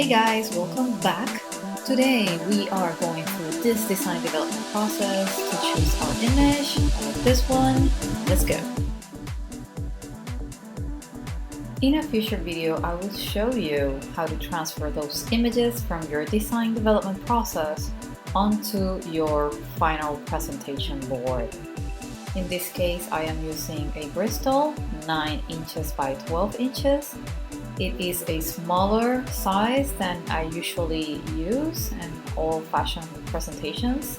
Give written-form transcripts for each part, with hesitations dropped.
Hey guys, welcome back. Today we are going through this design development process to choose our image. I like this one. Let's go. In a future video, I will show you how to transfer those images from your design development process onto your final presentation board. In this case, I am using a Bristol 9 inches by 12 inches. It is a smaller size than I usually use in all fashion presentations,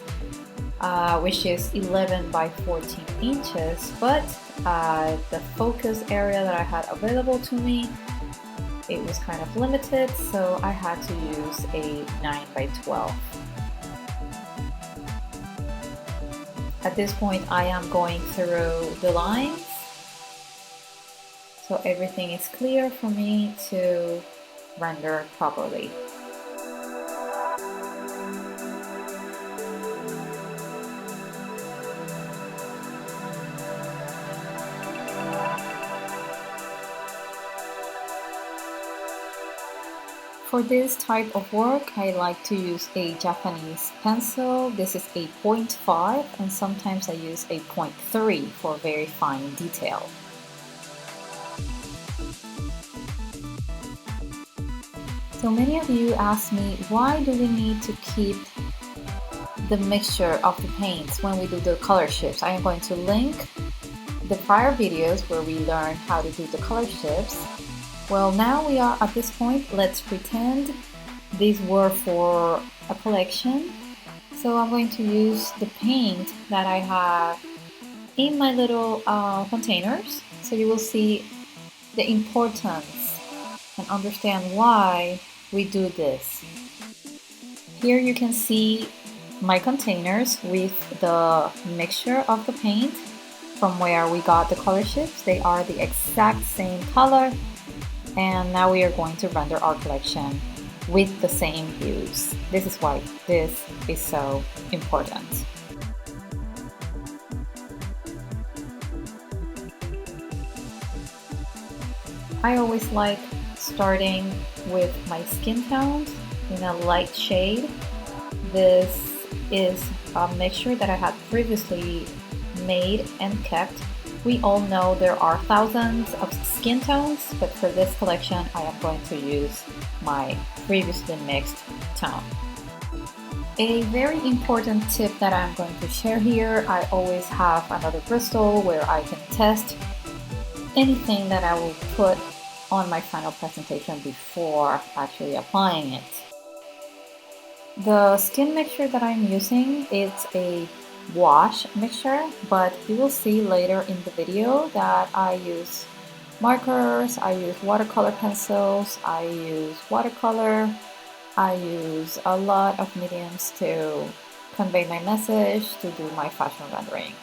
which is 11 by 14 inches, but the focus area that I had available to me, it was kind of limited, so I had to use a 9 by 12. At this point, I am going through the lines, so everything is clear for me to render properly. For this type of work, I like to use a Japanese pencil. This is a 0.5, and sometimes I use a 0.3 for very fine detail. So many of you ask me, why do we need to keep the mixture of the paints when we do the color shifts? I am going to link the prior videos where we learn how to do the color shifts. Well, now we are at this point. Let's pretend these were for a collection. So I'm going to use the paint that I have in my little containers. So you will see the importance and understand why we do this. Here you can see my containers with the mixture of the paint from where we got the color shifts. They are the exact same color, and now we are going to render our collection with the same hues. This is why this is so important. I always like starting with my skin tones in a light shade. This is a mixture that I had previously made and kept. We all know there are thousands of skin tones, but for this collection I am going to use my previously mixed tone. A very important tip that I'm going to share here, I always have another Bristol where I can test anything that I will put on my final presentation before actually applying it. The skin mixture that I'm using, it's a wash mixture, but you will see later in the video that I use markers, I use watercolor pencils, I use watercolor, I use a lot of mediums to convey my message, to do my fashion rendering.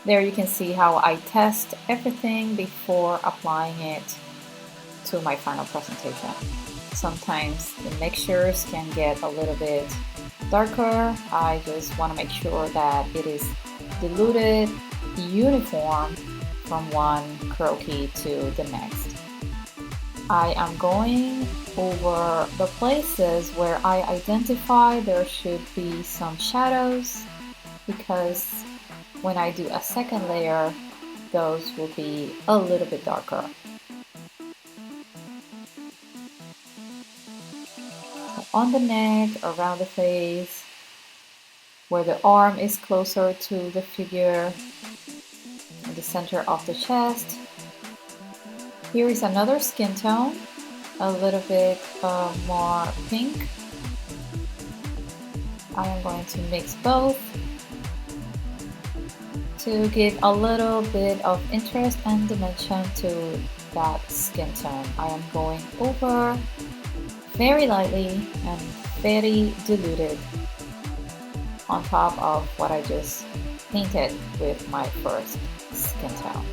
There you can see how I test everything before applying it to my final presentation. Sometimes the mixtures can get a little bit darker. I just want to make sure that it is diluted, uniform from one croquis to the next. I am going over the places where I identify there should be some shadows, because when I do a second layer, those will be a little bit darker. On the neck, around the face, where the arm is closer to the figure, in the center of the chest. Here is another skin tone, a little bit more pink. I am going to mix both to give a little bit of interest and dimension to that skin tone. I am going over very lightly and very diluted on top of what I just painted with my first skin tone.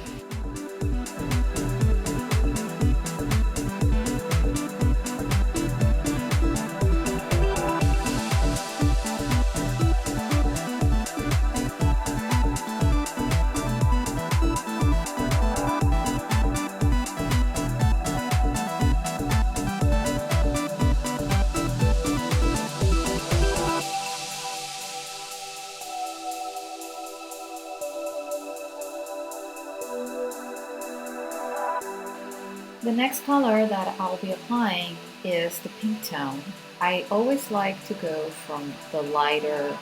The next color that I'll be applying is the pink tone. I always like to go from the lighter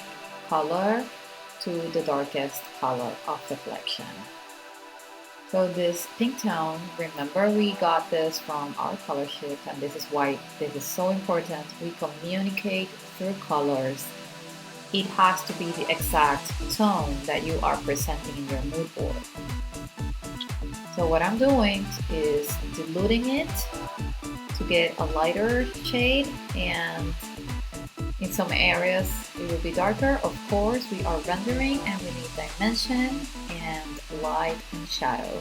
color to the darkest color of the collection. So this pink tone, remember we got this from our color sheet, and this is why this is so important. We communicate through colors. It has to be the exact tone that you are presenting in your mood board. So what I'm doing is diluting it to get a lighter shade, and in some areas it will be darker. Of course, we are rendering and we need dimension and light and shadow.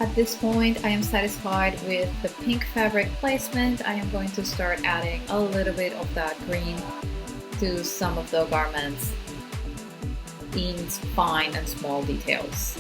At this point, I am satisfied with the pink fabric placement. I am going to start adding a little bit of that green to some of the garments in fine and small details.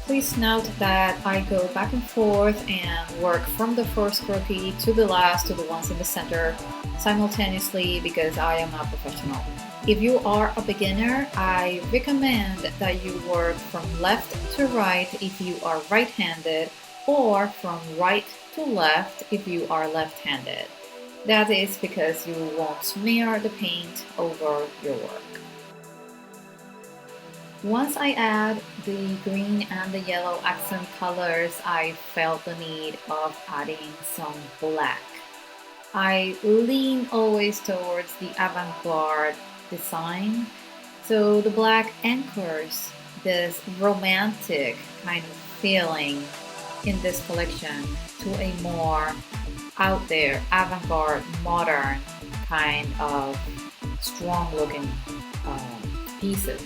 Please note that I go back and forth and work from the first croquis to the last, to the ones in the center simultaneously, because I am not professional. If you are a beginner, I recommend that you work from left to right if you are right-handed, or from right to left if you are left-handed. That is because you won't smear the paint over your work. Once I add the green and the yellow accent colors, I felt the need of adding some black. I lean always towards the avant-garde design, so the black anchors this romantic kind of feeling in this collection to a more out there, avant-garde, modern kind of strong looking pieces.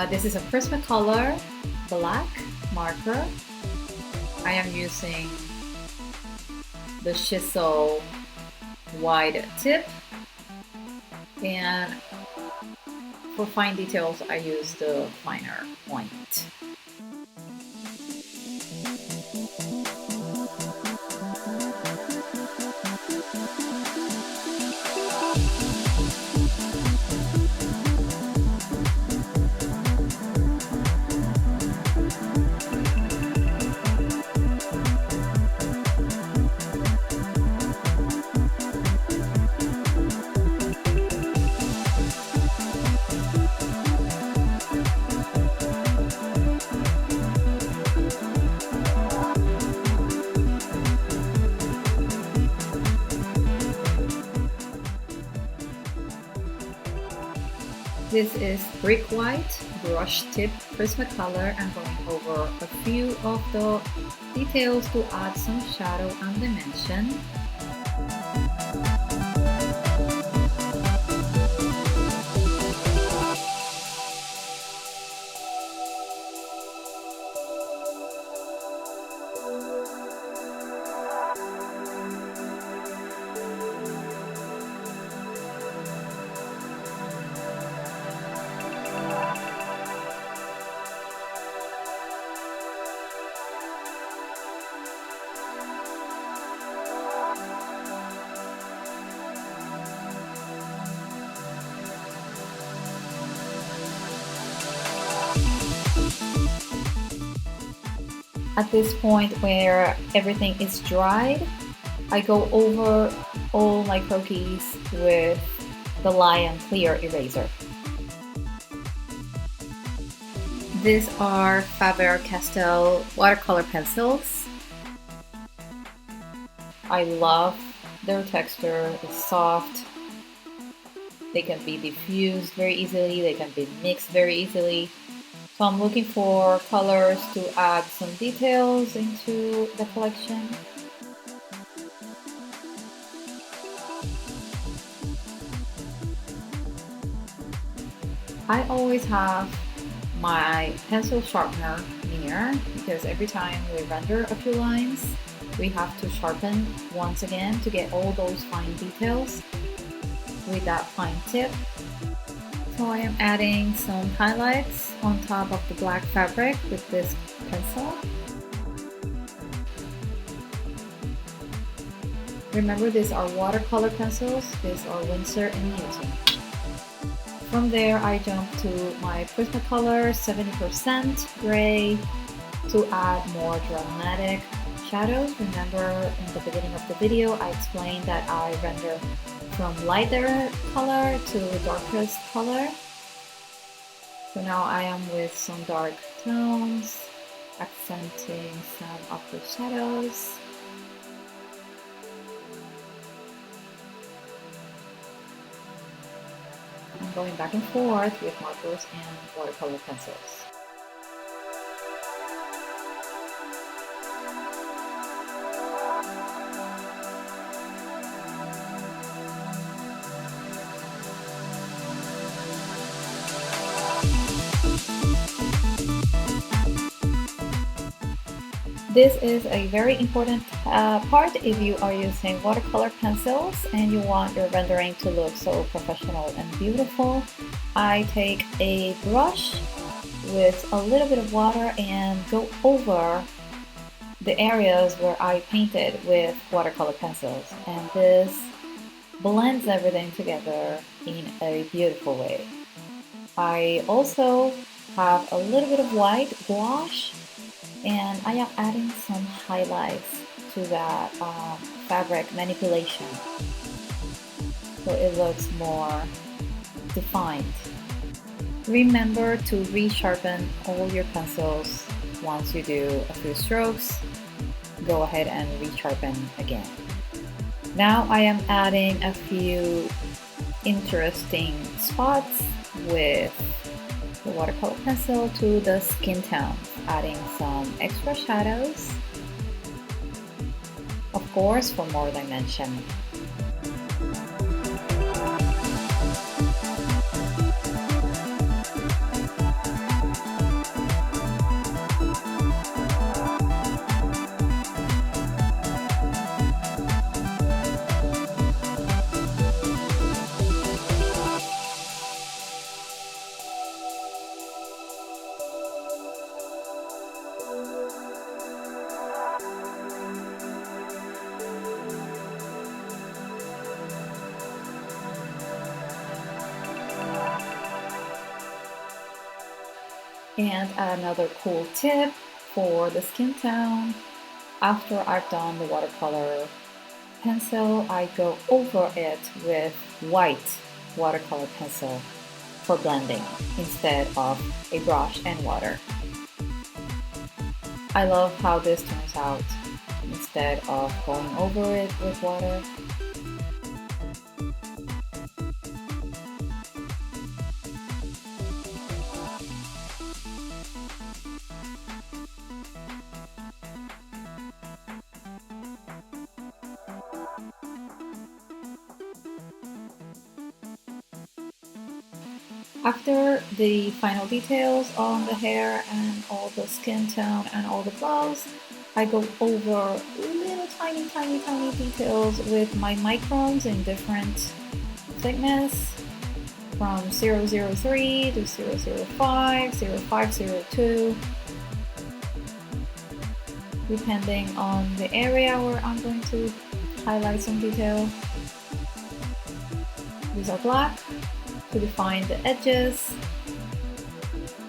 This is a Prismacolor black marker. I am using the chisel wide tip, and for fine details I use the finer point. This is brick white brush tip Prismacolor. I'm going over a few of the details to add some shadow and dimension. At this point where everything is dried, I go over all my croquis with the Lion Clear eraser. These are Faber-Castell watercolor pencils. I love their texture, it's soft. They can be diffused very easily, they can be mixed very easily. So I'm looking for colors to add some details into the collection. I always have my pencil sharpener near, because every time we render a few lines, we have to sharpen once again to get all those fine details with that fine tip. So I am adding some highlights on top of the black fabric with this pencil. Remember, these are watercolor pencils. These are Winsor & Newton. From there, I jump to my Prismacolor 70% gray to add more dramatic shadows. Remember, in the beginning of the video, I explained that I render from lighter color to darkest color. So now I am with some dark tones, accenting some of the shadows. I'm going back and forth with markers and watercolor pencils. This is a very important part if you are using watercolor pencils and you want your rendering to look so professional and beautiful. I take a brush with a little bit of water and go over the areas where I painted with watercolor pencils, and this blends everything together in a beautiful way. I also have a little bit of white gouache, and I am adding some highlights to that fabric manipulation, so it looks more defined. Remember to resharpen all your pencils once you do a few strokes. Go ahead and resharpen again. Now I am adding a few interesting spots with the watercolor pencil to the skin tone, adding some extra shadows, of course, for more dimension. And another cool tip for the skin tone, after I've done the watercolor pencil, I go over it with white watercolor pencil for blending instead of a brush and water. I love how this turns out instead of going over it with water. After the final details on the hair and all the skin tone and all the blouse, I go over little tiny details with my microns in different thickness, from 003 to 005, 0502, depending on the area where I'm going to highlight some detail. These are black to define the edges,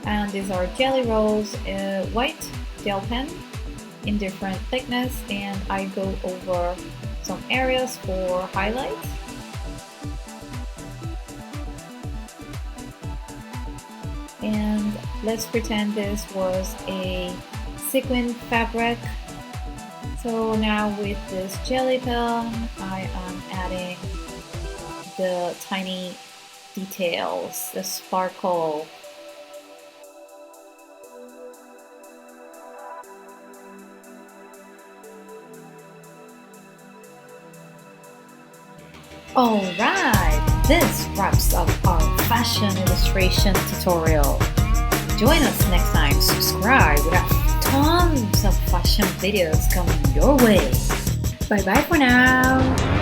and these are jelly rolls, white gel pen in different thickness, and I go over some areas for highlights. And let's pretend this was a sequin fabric. So now with this jelly pen, I am adding the tiny details, the sparkle. Alright, this wraps up our fashion illustration tutorial. Join us next time, subscribe, we have tons of fashion videos coming your way. Bye bye for now.